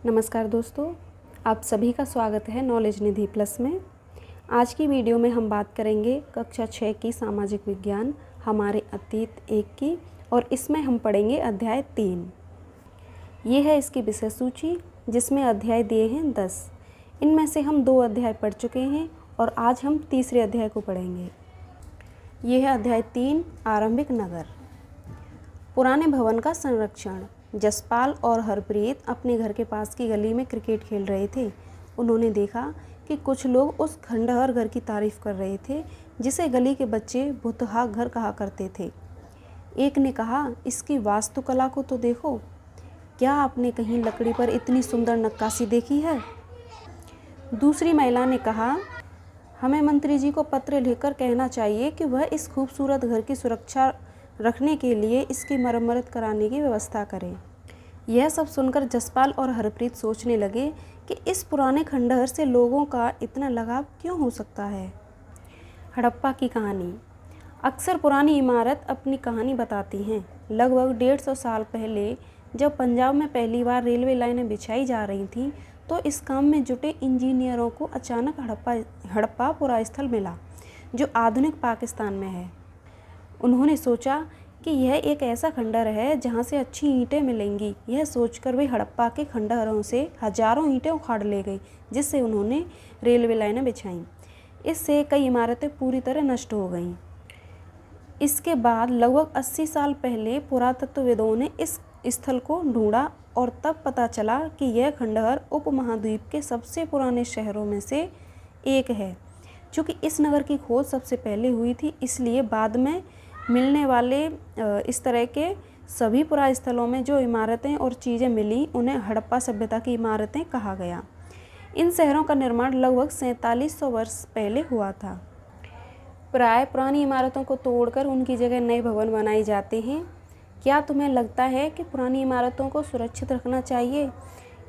नमस्कार दोस्तों, आप सभी का स्वागत है नॉलेज निधि प्लस में। आज की वीडियो में हम बात करेंगे कक्षा 6 की सामाजिक विज्ञान हमारे अतीत 1 की, और इसमें हम पढ़ेंगे अध्याय 3। ये है इसकी विषय सूची, जिसमें अध्याय दिए हैं 10। इनमें से हम 2 अध्याय पढ़ चुके हैं और आज हम तीसरे अध्याय को पढ़ेंगे। ये है अध्याय 3, आरंभिक नगर। पुराने भवन का संरक्षण। जसपाल और हरप्रीत अपने घर के पास की गली में क्रिकेट खेल रहे थे। उन्होंने देखा कि कुछ लोग उस खंडहर घर की तारीफ कर रहे थे जिसे गली के बच्चे भुतहा घर कहा करते थे। एक ने कहा, इसकी वास्तुकला को तो देखो, क्या आपने कहीं लकड़ी पर इतनी सुंदर नक्काशी देखी है? दूसरी महिला ने कहा, हमें मंत्री जी को पत्र लिखकर कहना चाहिए कि वह इस खूबसूरत घर की सुरक्षा रखने के लिए इसकी मरम्मत कराने की व्यवस्था करें। यह सब सुनकर जसपाल और हरप्रीत सोचने लगे कि इस पुराने खंडहर से लोगों का इतना लगाव क्यों हो सकता है। हड़प्पा की कहानी। अक्सर पुरानी इमारत अपनी कहानी बताती हैं। लगभग 150 साल पहले जब पंजाब में पहली बार रेलवे लाइनें बिछाई जा रही थीं, तो इस काम में जुटे इंजीनियरों को अचानक हड़प्पा पुरा स्थल मिला, जो आधुनिक पाकिस्तान में है। उन्होंने सोचा कि यह एक ऐसा खंडहर है जहां से अच्छी ईंटें मिलेंगी। यह सोचकर वे हड़प्पा के खंडहरों से हजारों ईंटें उखाड़ ले गई, जिससे उन्होंने रेलवे लाइनें बिछाईं। इससे कई इमारतें पूरी तरह नष्ट हो गईं। इसके बाद लगभग 80 साल पहले पुरातत्वविदों ने इस स्थल को ढूंढा और तब पता चला कि यह खंडहर उपमहाद्वीप के सबसे पुराने शहरों में से एक है। चूँकि इस नगर की खोज सबसे पहले हुई थी, इसलिए बाद में मिलने वाले इस तरह के सभी पुरास्थलों में जो इमारतें और चीज़ें मिली, उन्हें हड़प्पा सभ्यता की इमारतें कहा गया। इन शहरों का निर्माण लगभग 4700 वर्ष पहले हुआ था। प्राय पुरानी इमारतों को तोड़कर उनकी जगह नए भवन बनाए जाते हैं। क्या तुम्हें लगता है कि पुरानी इमारतों को सुरक्षित रखना चाहिए?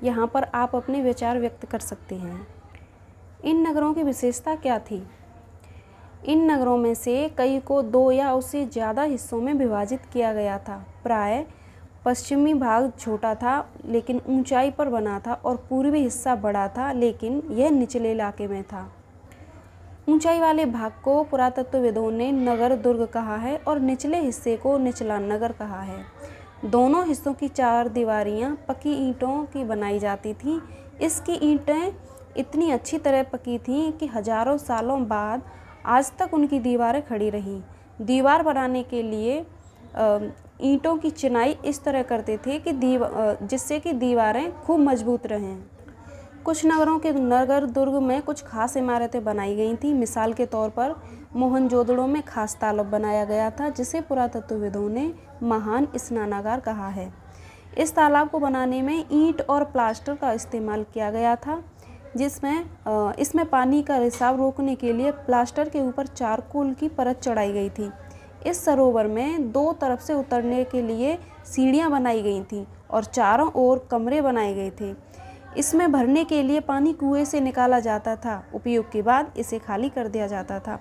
यहाँ पर आप अपने विचार व्यक्त कर सकते हैं। इन नगरों की विशेषता क्या थी? इन नगरों में से कई को 2 या उससे ज़्यादा हिस्सों में विभाजित किया गया था। प्राय पश्चिमी भाग छोटा था लेकिन ऊंचाई पर बना था, और पूर्वी हिस्सा बड़ा था लेकिन यह निचले इलाके में था। ऊंचाई वाले भाग को पुरातत्वविदों ने नगर दुर्ग कहा है और निचले हिस्से को निचला नगर कहा है। दोनों हिस्सों की 4 दीवारियाँ पक्की ईंटों की बनाई जाती थीं। इसकी ईंटें इतनी अच्छी तरह पकी थीं कि हजारों सालों बाद आज तक उनकी दीवारें खड़ी रहीं। दीवार बनाने के लिए ईंटों की चिनाई इस तरह करते थे कि जिससे कि दीवारें खूब मजबूत रहें। कुछ नगरों के नगर दुर्ग में कुछ खास इमारतें बनाई गई थीं। मिसाल के तौर पर मोहनजोदड़ो में खास तालाब बनाया गया था, जिसे पुरातत्वविदों ने महान स्नानागार कहा है। इस तालाब को बनाने में ईंट और प्लास्टर का इस्तेमाल किया गया था, इसमें पानी का रिसाव रोकने के लिए प्लास्टर के ऊपर चारकोल की परत चढ़ाई गई थी। इस सरोवर में 2 तरफ से उतरने के लिए सीढ़ियां बनाई गई थीं और चारों ओर कमरे बनाए गए थे। इसमें भरने के लिए पानी कुएं से निकाला जाता था। उपयोग के बाद इसे खाली कर दिया जाता था।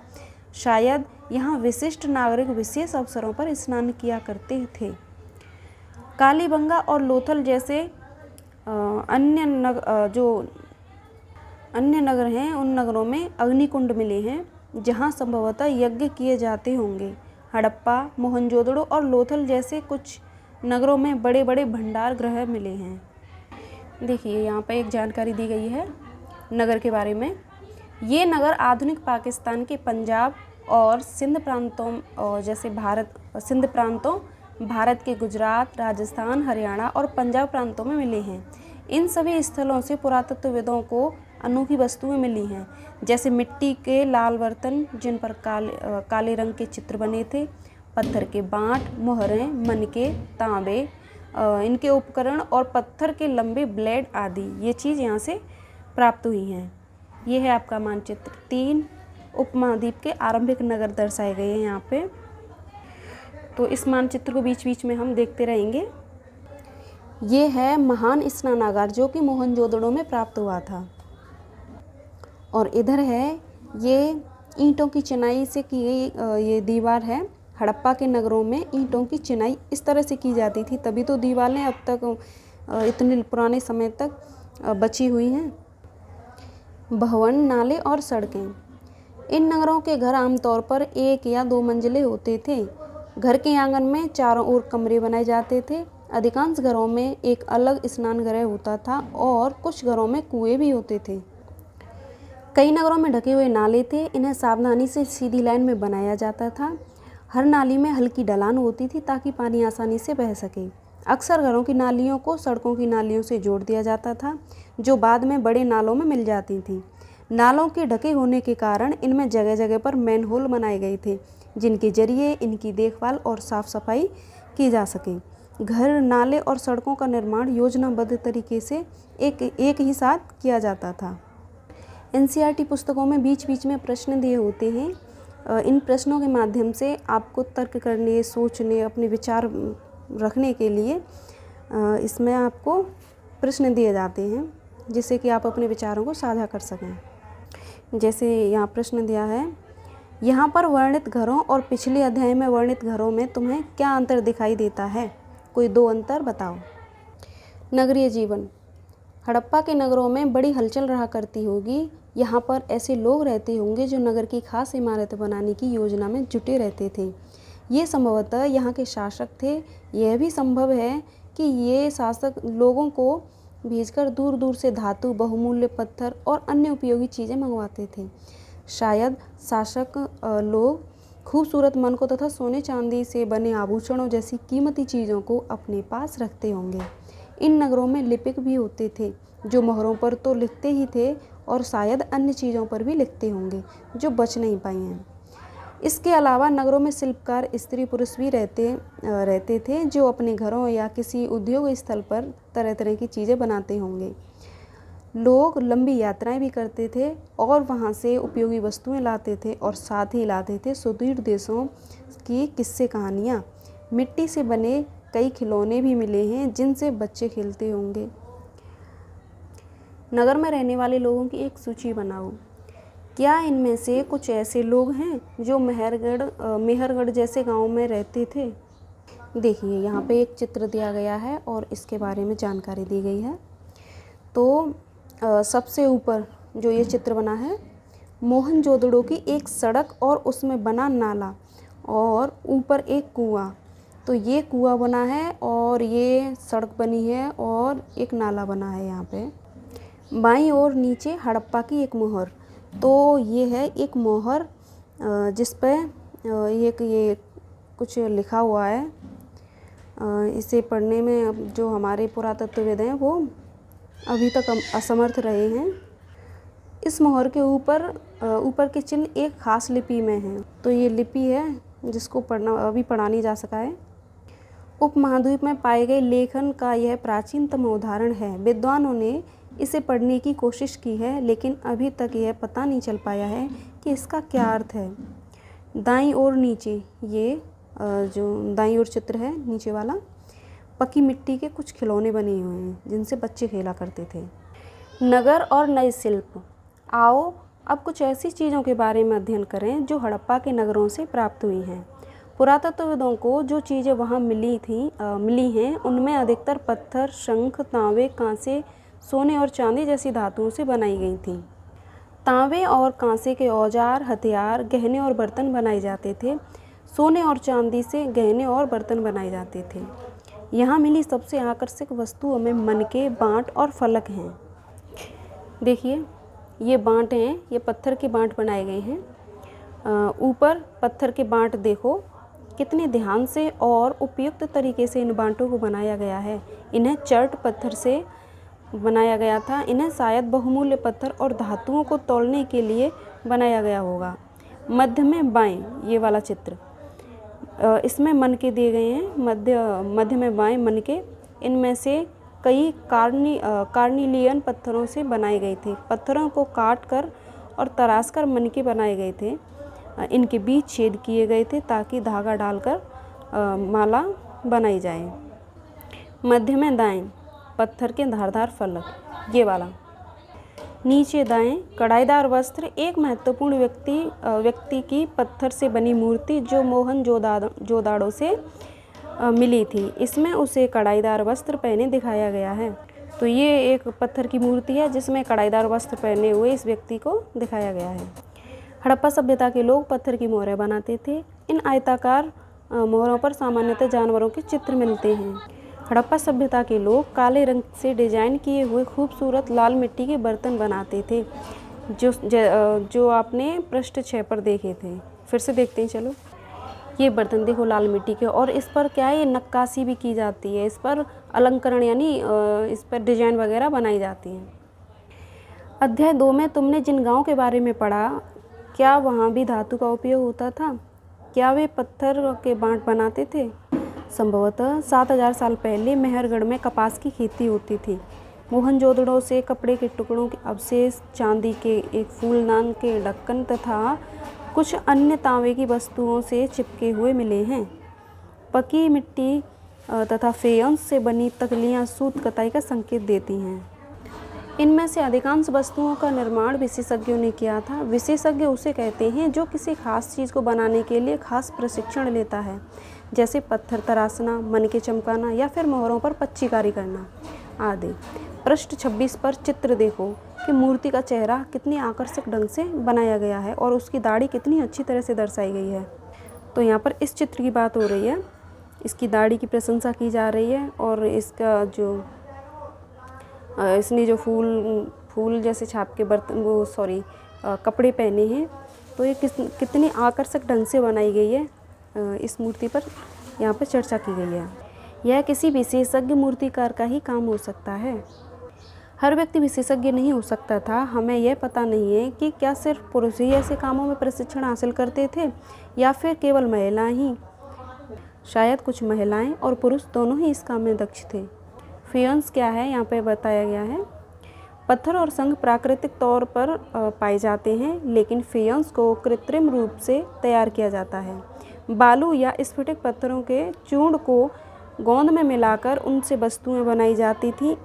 शायद यहाँ विशिष्ट नागरिक विशेष अवसरों पर स्नान किया करते थे। कालीबंगा और लोथल जैसे अन्य नगर हैं, उन नगरों में अग्निकुंड मिले हैं जहां संभवतः यज्ञ किए जाते होंगे। हड़प्पा, मोहनजोदड़ो और लोथल जैसे कुछ नगरों में बड़े बड़े भंडार गृह मिले हैं। देखिए, यहाँ पर एक जानकारी दी गई है नगर के बारे में। ये नगर आधुनिक पाकिस्तान के पंजाब और सिंध प्रांतों भारत के गुजरात, राजस्थान, हरियाणा और पंजाब प्रांतों में मिले हैं। इन सभी स्थलों से पुरातत्वविदों को अनोखी वस्तुएं मिली हैं, जैसे मिट्टी के लाल बर्तन जिन पर काले रंग के चित्र बने थे, पत्थर के बांट, मोहरें, मनके, तांबे, इनके उपकरण और पत्थर के लंबे ब्लेड आदि। ये चीज़ यहाँ से प्राप्त हुई हैं। ये है आपका मानचित्र 3। उपमहाद्वीप के आरंभिक नगर दर्शाए गए हैं यहाँ पे। तो इस मानचित्र को बीच बीच में हम देखते रहेंगे। ये है महान स्नानागार, जो कि मोहनजोदड़ो में प्राप्त हुआ था। और इधर है ये ईंटों की चिनाई से की गई ये दीवार है। हड़प्पा के नगरों में ईंटों की चिनाई इस तरह से की जाती थी, तभी तो दीवारें अब तक इतने पुराने समय तक बची हुई हैं। भवन, नाले और सड़कें। इन नगरों के घर आमतौर पर 1 या 2 मंजिले होते थे। घर के आंगन में चारों ओर कमरे बनाए जाते थे। अधिकांश घरों में एक अलग स्नान गृह होता था और कुछ घरों में कुएं भी होते थे। कई नगरों में ढके हुए नाले थे। इन्हें सावधानी से सीधी लाइन में बनाया जाता था। हर नाली में हल्की ढलान होती थी ताकि पानी आसानी से बह सके। अक्सर घरों की नालियों को सड़कों की नालियों से जोड़ दिया जाता था, जो बाद में बड़े नालों में मिल जाती थीं। नालों के ढके होने के कारण इनमें जगह जगह पर मैनहोल बनाए गए थे, जिनके जरिए इनकी देखभाल और साफ सफाई की जा सके। घर, नाले और सड़कों का निर्माण योजनाबद्ध तरीके से एक ही साथ किया जाता था। एनसीईआरटी पुस्तकों में बीच बीच में प्रश्न दिए होते हैं। इन प्रश्नों के माध्यम से आपको तर्क करने, सोचने, अपने विचार रखने के लिए इसमें आपको प्रश्न दिए जाते हैं, जिससे कि आप अपने विचारों को साझा कर सकें। जैसे यहाँ प्रश्न दिया है, यहाँ पर वर्णित घरों और पिछले अध्याय में वर्णित घरों में तुम्हें क्या अंतर दिखाई देता है? कोई 2 अंतर बताओ। नगरीय जीवन। हड़प्पा के नगरों में बड़ी हलचल रहा करती होगी। यहाँ पर ऐसे लोग रहते होंगे जो नगर की खास इमारत बनाने की योजना में जुटे रहते थे। ये संभवतः यहाँ के शासक थे। यह भी संभव है कि ये शासक लोगों को भेजकर दूर दूर से धातु, बहुमूल्य पत्थर और अन्य उपयोगी चीज़ें मंगवाते थे। शायद शासक लोग खूबसूरत मनकों तथा सोने चांदी से बने आभूषणों जैसी कीमती चीज़ों को अपने पास रखते होंगे। इन नगरों में लिपिक भी होते थे, जो मोहरों पर तो लिखते ही थे और शायद अन्य चीज़ों पर भी लिखते होंगे जो बच नहीं पाई हैं। इसके अलावा नगरों में शिल्पकार स्त्री पुरुष भी रहते थे, जो अपने घरों या किसी उद्योग स्थल पर तरह तरह की चीज़ें बनाते होंगे। लोग लंबी यात्राएं भी करते थे और वहां से उपयोगी वस्तुएं लाते थे और साथ ही लाते थे सुदूर देशों की किस्से कहानियाँ। मिट्टी से बने कई खिलौने भी मिले हैं जिनसे बच्चे खेलते होंगे। नगर में रहने वाले लोगों की एक सूची बनाओ। क्या इनमें से कुछ ऐसे लोग हैं जो मेहरगढ़ जैसे गांव में रहते थे? देखिए, यहाँ पे एक चित्र दिया गया है और इसके बारे में जानकारी दी गई है। तो सबसे ऊपर जो ये चित्र बना है, मोहनजोदड़ो की एक सड़क और उसमें बना नाला और ऊपर एक कुआं। तो ये कुआं बना है और ये सड़क बनी है और एक नाला बना है यहाँ पे। बाईं ओर नीचे हड़प्पा की एक मोहर। तो ये है एक मोहर जिस पे ये कुछ लिखा हुआ है। इसे पढ़ने में जो हमारे पुरातत्वविद हैं वो अभी तक असमर्थ रहे हैं। इस मोहर के ऊपर के चिन्ह एक खास लिपि में हैं। तो ये लिपि है जिसको अभी पढ़ा नहीं जा सका है। उपमहाद्वीप में पाए गए लेखन का यह प्राचीनतम उदाहरण है। विद्वानों ने इसे पढ़ने की कोशिश की है, लेकिन अभी तक यह पता नहीं चल पाया है कि इसका क्या अर्थ है। दाईं ओर नीचे ये जो दाईं ओर चित्र है नीचे वाला, पक्की मिट्टी के कुछ खिलौने बने हुए हैं जिनसे बच्चे खेला करते थे। नगर और नए शिल्प। आओ अब कुछ ऐसी चीज़ों के बारे में अध्ययन करें जो हड़प्पा के नगरों से प्राप्त हुई हैं। पुरातत्वविदों को जो चीज़ें वहाँ मिली हैं उनमें अधिकतर पत्थर, शंख, तांबे, कांसे, सोने और चांदी जैसी धातुओं से बनाई गई थीं। तांबे और कांसे के औजार, हथियार, गहने और बर्तन बनाए जाते थे। सोने और चांदी से गहने और बर्तन बनाए जाते थे। यहाँ मिली सबसे आकर्षक वस्तुओं में मनके, बाँट और फलक हैं। देखिए, ये बाँट हैं, ये पत्थर के बाँट बनाए गए हैं। ऊपर पत्थर के बाँट देखो कितने ध्यान से और उपयुक्त तरीके से इन बाँटों को बनाया गया है। इन्हें चर्ट पत्थर से बनाया गया था। इन्हें शायद बहुमूल्य पत्थर और धातुओं को तोलने के लिए बनाया गया होगा। मध्य में बाएं ये वाला चित्र, इसमें मनके दिए गए हैं। मध्य में बाएं मनके, इनमें से कई कार्निलियन पत्थरों से बनाए गए थे। पत्थरों को काट कर और तराश कर मनके बनाए गए थे। इनके बीच छेद किए गए थे ताकि धागा डालकर माला बनाई जाए। मध्य में दाएं पत्थर के धारदार फलक, ये वाला। नीचे दाएं कढ़ाईदार वस्त्र, एक महत्वपूर्ण व्यक्ति की पत्थर से बनी मूर्ति जो मोहनजोदाड़ो से मिली थी। इसमें उसे कढ़ाईदार वस्त्र पहने दिखाया गया है। तो ये एक पत्थर की मूर्ति है जिसमें कढ़ाईदार वस्त्र पहने हुए इस व्यक्ति को दिखाया गया है। हड़प्पा सभ्यता के लोग पत्थर की मोहरें बनाते थे। इन आयताकार मोहरों पर सामान्यतः जानवरों के चित्र मिलते हैं। हड़प्पा सभ्यता के लोग काले रंग से डिजाइन किए हुए खूबसूरत लाल मिट्टी के बर्तन बनाते थे, जो आपने पृष्ठ 6 पर देखे थे। फिर से देखते हैं, चलो। ये बर्तन देखो लाल मिट्टी के, और इस पर क्या है, ये नक्काशी भी की जाती है, इस पर अलंकरण यानी इस पर डिजाइन वगैरह बनाई जाती है। अध्याय 2 में तुमने जिन गांव के बारे में पढ़ा, क्या वहाँ भी धातु का उपयोग होता था? क्या वे पत्थर के बांट बनाते थे? संभवतः 7000 साल पहले मेहरगढ़ में कपास की खेती होती थी। मोहनजोदड़ो से कपड़े के टुकड़ों के अवशेष, चांदी के एक फूलदान के ढक्कन तथा कुछ अन्य तांबे की वस्तुओं से चिपके हुए मिले हैं। पकी मिट्टी तथा फेयंस से बनी तकलियाँ सूत कताई का संकेत देती हैं। इनमें से अधिकांश वस्तुओं का निर्माण विशेषज्ञों ने किया था। विशेषज्ञ उसे कहते हैं जो किसी खास चीज़ को बनाने के लिए खास प्रशिक्षण लेता है, जैसे पत्थर तराशना, मनके चमकाना या फिर मोहरों पर पच्चीकारी करना आदि। पृष्ठ 26 पर चित्र देखो कि मूर्ति का चेहरा कितनी आकर्षक ढंग से बनाया गया है और उसकी दाढ़ी कितनी अच्छी तरह से दर्शाई गई है। तो यहाँ पर इस चित्र की बात हो रही है, इसकी दाढ़ी की प्रशंसा की जा रही है, और इसका जो इसने जो फूल जैसे छाप के बर्तन कपड़े पहने हैं, तो ये कितनी आकर्षक ढंग से बनाई गई है, इस मूर्ति पर यहाँ पर चर्चा की गई है। यह किसी विशेषज्ञ मूर्तिकार का ही काम हो सकता है। हर व्यक्ति विशेषज्ञ नहीं हो सकता था। हमें यह पता नहीं है कि क्या सिर्फ पुरुष ही ऐसे कामों में प्रशिक्षण हासिल करते थे या फिर केवल महिलाएं ही। शायद कुछ महिलाएं और पुरुष दोनों ही इस काम में दक्ष थे। फेयंस क्या है, यहाँ पे बताया गया है। पत्थर और संग प्राकृतिक तौर पर पाए जाते हैं, लेकिन फेयंस को कृत्रिम रूप से तैयार किया जाता है। बालू या स्फटिक पत्थरों के चूर्ण को गोंद में मिलाकर उनसे वस्तुएं बनाई जाती थी।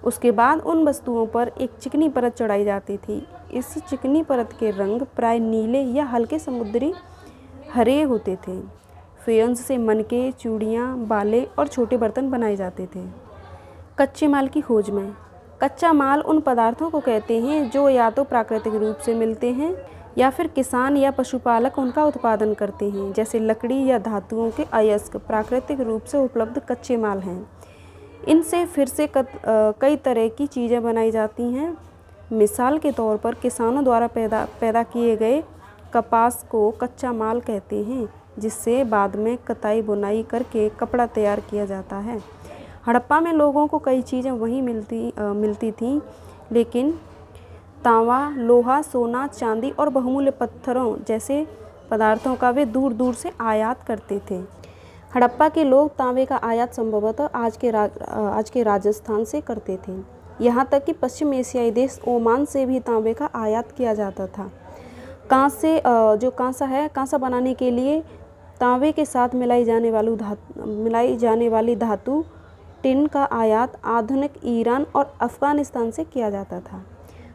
उसके बाद उन वस्तुओं पर एक चिकनी परत चढ़ाई जाती थी। इस चिकनी परत के रंग प्राय नीले या हल्के समुद्री हरे होते थे। फेयंस से मनके, चूड़ियाँ, बाले और छोटे बर्तन बनाए जाते थे। कच्चे माल की खोज में। कच्चा माल उन पदार्थों को कहते हैं जो या तो प्राकृतिक रूप से मिलते हैं या फिर किसान या पशुपालक उनका उत्पादन करते हैं, जैसे लकड़ी या धातुओं के अयस्क प्राकृतिक रूप से उपलब्ध कच्चे माल हैं। इनसे फिर से कई तरह की चीज़ें बनाई जाती हैं। मिसाल के तौर पर किसानों द्वारा पैदा किए गए कपास को कच्चा माल कहते हैं, जिससे बाद में कताई बुनाई करके कपड़ा तैयार किया जाता है। हड़प्पा में लोगों को कई चीज़ें वहीं मिलती थीं, लेकिन तांबा, लोहा, सोना, चांदी और बहुमूल्य पत्थरों जैसे पदार्थों का वे दूर दूर से आयात करते थे। हड़प्पा के लोग तांबे का आयात संभवतः आज के राजस्थान से करते थे। यहाँ तक कि पश्चिम एशियाई देश ओमान से भी तांबे का आयात किया जाता था। कांसा बनाने के लिए तांबे के साथ मिलाई जाने वाली धातु टिन का आयात आधुनिक ईरान और अफ़गानिस्तान से किया जाता था।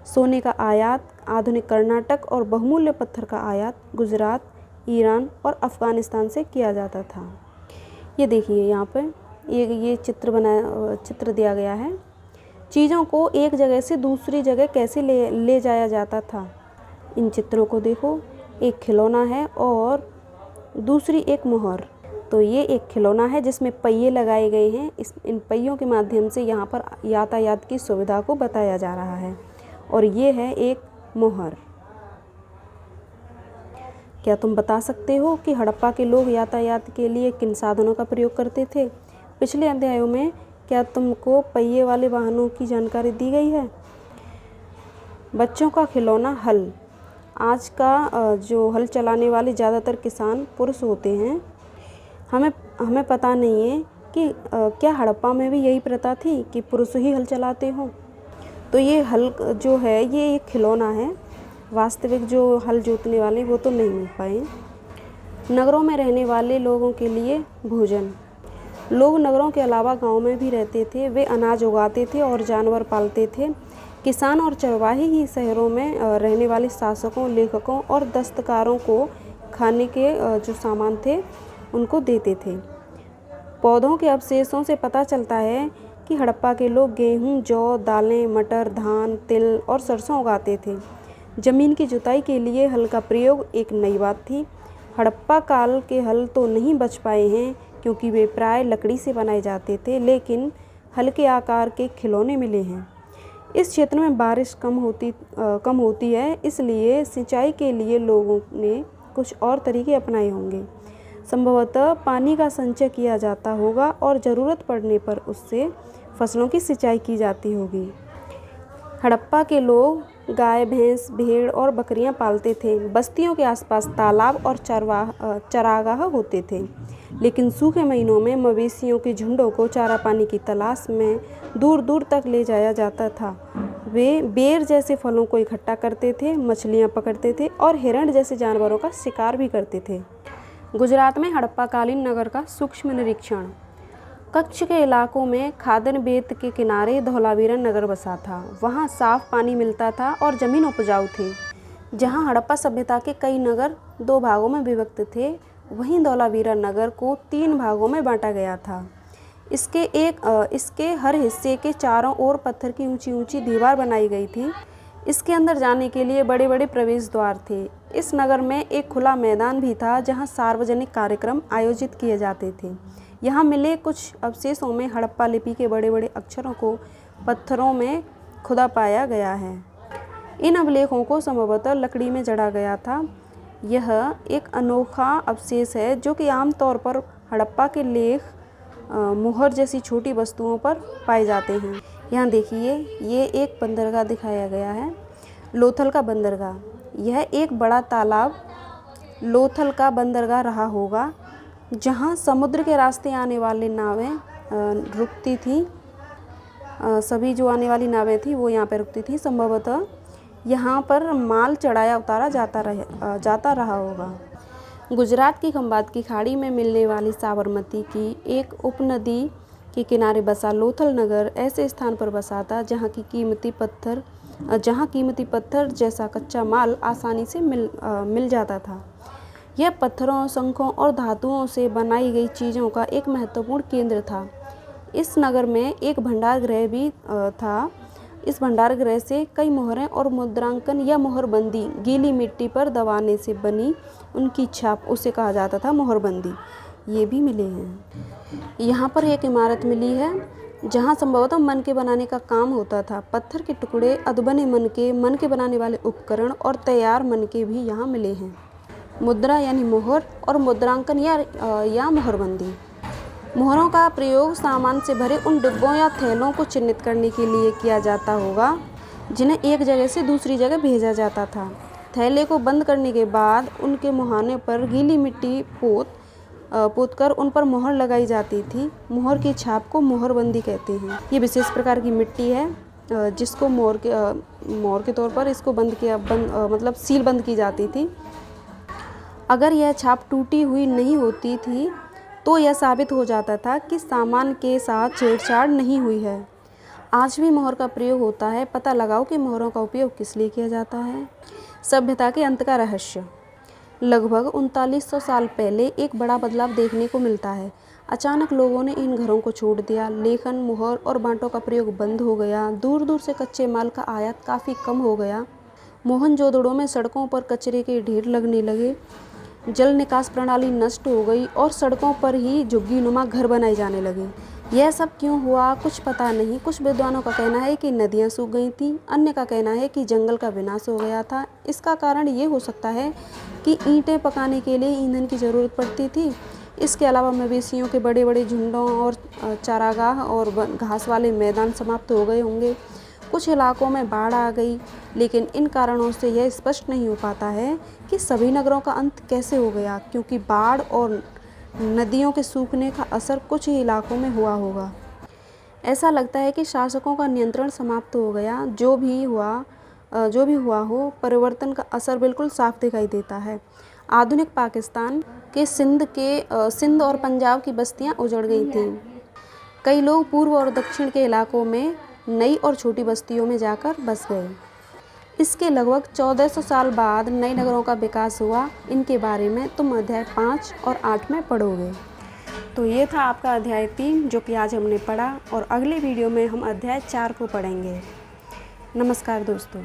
सोने का आयात आधुनिक कर्नाटक और बहुमूल्य पत्थर का आयात गुजरात, ईरान और अफ़गानिस्तान से किया जाता था। ये देखिए यहाँ पर ये चित्र दिया गया है। चीज़ों को एक जगह से दूसरी जगह कैसे ले जाया जाता था। इन चित्रों को देखो, एक खिलौना है और दूसरी एक मोहर। तो ये एक खिलौना है जिसमें पहिए लगाए गए हैं। इन पहियों के माध्यम से यहाँ पर यातायात की सुविधा को बताया जा रहा है, और ये है एक मोहर। क्या तुम बता सकते हो कि हड़प्पा के लोग यातायात के लिए किन साधनों का प्रयोग करते थे? पिछले अध्यायों में क्या तुमको पहिए वाले वाहनों की जानकारी दी गई है? बच्चों का खिलौना हल। आज का जो हल चलाने वाले ज़्यादातर किसान पुरुष होते हैं। हमें पता नहीं है कि क्या हड़प्पा में भी यही प्रथा थी कि पुरुष ही हल चलाते हों। तो ये हल जो है ये एक खिलौना है। वास्तविक जो हल जोतने वाले वो तो नहीं मिल पाए। नगरों में रहने वाले लोगों के लिए भोजन। लोग नगरों के अलावा गांव में भी रहते थे। वे अनाज उगाते थे और जानवर पालते थे। किसान और चरवाहे ही शहरों में रहने वाले शासकों, लेखकों और दस्तकारों को खाने के जो सामान थे उनको देते थे। पौधों के अवशेषों से पता चलता है कि कि हड़प्पा के लोग गेहूँ, जौ, दालें, मटर, धान, तिल और सरसों उगाते थे। ज़मीन की जुताई के लिए हल का प्रयोग एक नई बात थी। हड़प्पा काल के हल तो नहीं बच पाए हैं क्योंकि वे प्राय लकड़ी से बनाए जाते थे, लेकिन हल्के आकार के खिलौने मिले हैं। इस क्षेत्र में बारिश कम होती है, इसलिए सिंचाई के लिए लोगों ने कुछ और तरीके अपनाए होंगे। संभवतः पानी का संचय किया जाता होगा और ज़रूरत पड़ने पर उससे फसलों की सिंचाई की जाती होगी। हड़प्पा के लोग गाय, भैंस, भेड़ और बकरियां पालते थे। बस्तियों के आसपास तालाब और चरागाह होते थे, लेकिन सूखे महीनों में मवेशियों के झुंडों को चारा पानी की तलाश में दूर दूर तक ले जाया जाता था। वे बेर जैसे फलों को इकट्ठा करते थे, मछलियां पकड़ते थे और हिरण जैसे जानवरों का शिकार भी करते थे। गुजरात में हड़प्पाकालीन नगर का सूक्ष्म निरीक्षण। कच्छ के इलाकों में खादन बेत के किनारे धौलावीरन नगर बसा था। वहाँ साफ पानी मिलता था और ज़मीन उपजाऊ थी। जहाँ हड़प्पा सभ्यता के कई नगर 2 भागों में विभक्त थे, वहीं धौलावीरन नगर को 3 भागों में बांटा गया था। इसके हर हिस्से के चारों ओर पत्थर की ऊंची ऊंची दीवार बनाई गई थी। इसके अंदर जाने के लिए बड़े बड़े प्रवेश द्वार थे। इस नगर में एक खुला मैदान भी था जहां सार्वजनिक कार्यक्रम आयोजित किए जाते थे। यहाँ मिले कुछ अवशेषों में हड़प्पा लिपि के बड़े बड़े अक्षरों को पत्थरों में खुदा पाया गया है। इन अभिलेखों को संभवतः लकड़ी में जड़ा गया था। यह एक अनोखा अवशेष है जो कि आमतौर पर हड़प्पा के लेख, मुहर जैसी छोटी वस्तुओं पर पाए जाते हैं। यहाँ देखिए, ये एक बंदरगाह दिखाया गया है, लोथल का बंदरगाह। यह एक बड़ा तालाब लोथल का बंदरगाह रहा होगा, जहाँ समुद्र के रास्ते आने वाली नावें रुकती थी। सभी जो आने वाली नावें थी वो यहाँ पर रुकती थी। संभवतः यहाँ पर माल चढ़ाया उतारा जाता रहा होगा। गुजरात की खंबात की खाड़ी में मिलने वाली साबरमती की एक उपनदी के किनारे बसा लोथल नगर ऐसे स्थान पर बसा था जहाँ कीमती पत्थर जैसा कच्चा माल आसानी से मिल जाता था। यह पत्थरों, शंखों और धातुओं से बनाई गई चीज़ों का एक महत्वपूर्ण केंद्र था। इस नगर में एक भंडार गृह भी था। इस भंडार गृह से कई मोहरें और मुद्रांकन या मोहरबंदी, गीली मिट्टी पर दबाने से बनी उनकी छाप, उसे कहा जाता था मोहरबंदी, ये भी मिले हैं। यहाँ पर एक इमारत मिली है जहाँ संभवतः मन के बनाने का काम होता था। पत्थर के टुकड़े, अधबने मन के बनाने वाले उपकरण और तैयार मन के भी यहाँ मिले हैं। मुद्रा यानी मोहर और मुद्रांकन या मोहरबंदी। मोहरों का प्रयोग सामान से भरे उन डिब्बों या थैलों को चिन्हित करने के लिए किया जाता होगा जिन्हें एक जगह से दूसरी जगह भेजा जाता था। थैले को बंद करने के बाद उनके मुहाने पर गीली मिट्टी पोत कर उन पर मोहर लगाई जाती थी। मोहर की छाप को मोहरबंदी कहते हैं। ये विशेष प्रकार की मिट्टी है जिसको मोहर के तौर पर इसको मतलब सील बंद की जाती थी। अगर यह छाप टूटी हुई नहीं होती थी तो यह साबित हो जाता था कि सामान के साथ छेड़छाड़ नहीं हुई है। आज भी मोहर का प्रयोग होता है। पता लगाओ कि मोहरों का उपयोग किस लिए किया जाता है। सभ्यता के अंत का रहस्य। लगभग 3900 साल पहले एक बड़ा बदलाव देखने को मिलता है। अचानक लोगों ने इन घरों को छोड़ दिया। लेखन, मुहर और बांटों का प्रयोग बंद हो गया। दूर दूर से कच्चे माल का आयात काफ़ी कम हो गया। मोहनजोदड़ो में सड़कों पर कचरे के ढेर लगने लगे। जल निकास प्रणाली नष्ट हो गई और सड़कों पर ही झुग्गीनुमा घर बनाए जाने लगे। यह सब क्यों हुआ कुछ पता नहीं। कुछ विद्वानों का कहना है कि नदियाँ सूख गई थीं, अन्य का कहना है कि जंगल का विनाश हो गया था। इसका कारण ये हो सकता है कि ईंटें पकाने के लिए ईंधन की ज़रूरत पड़ती थी। इसके अलावा मवेशियों के बड़े बड़े झुंडों और चारागाह और घास वाले मैदान समाप्त हो गए होंगे। कुछ इलाकों में बाढ़ आ गई, लेकिन इन कारणों से यह स्पष्ट नहीं हो पाता है कि सभी नगरों का अंत कैसे हो गया, क्योंकि बाढ़ और नदियों के सूखने का असर कुछ ही इलाकों में हुआ होगा। ऐसा लगता है कि शासकों का नियंत्रण समाप्त हो गया। जो भी हुआ हो, परिवर्तन का असर बिल्कुल साफ दिखाई देता है। आधुनिक पाकिस्तान के सिंध और पंजाब की बस्तियां उजड़ गई थीं। कई लोग पूर्व और दक्षिण के इलाकों में नई और छोटी बस्तियों में जाकर बस गए। इसके लगभग 1400 साल बाद नए नगरों का विकास हुआ। इनके बारे में तुम अध्याय 5 और 8 में पढ़ोगे। तो ये था आपका अध्याय 3 जो कि आज हमने पढ़ा, और अगले वीडियो में हम अध्याय 4 को पढ़ेंगे। नमस्कार दोस्तों।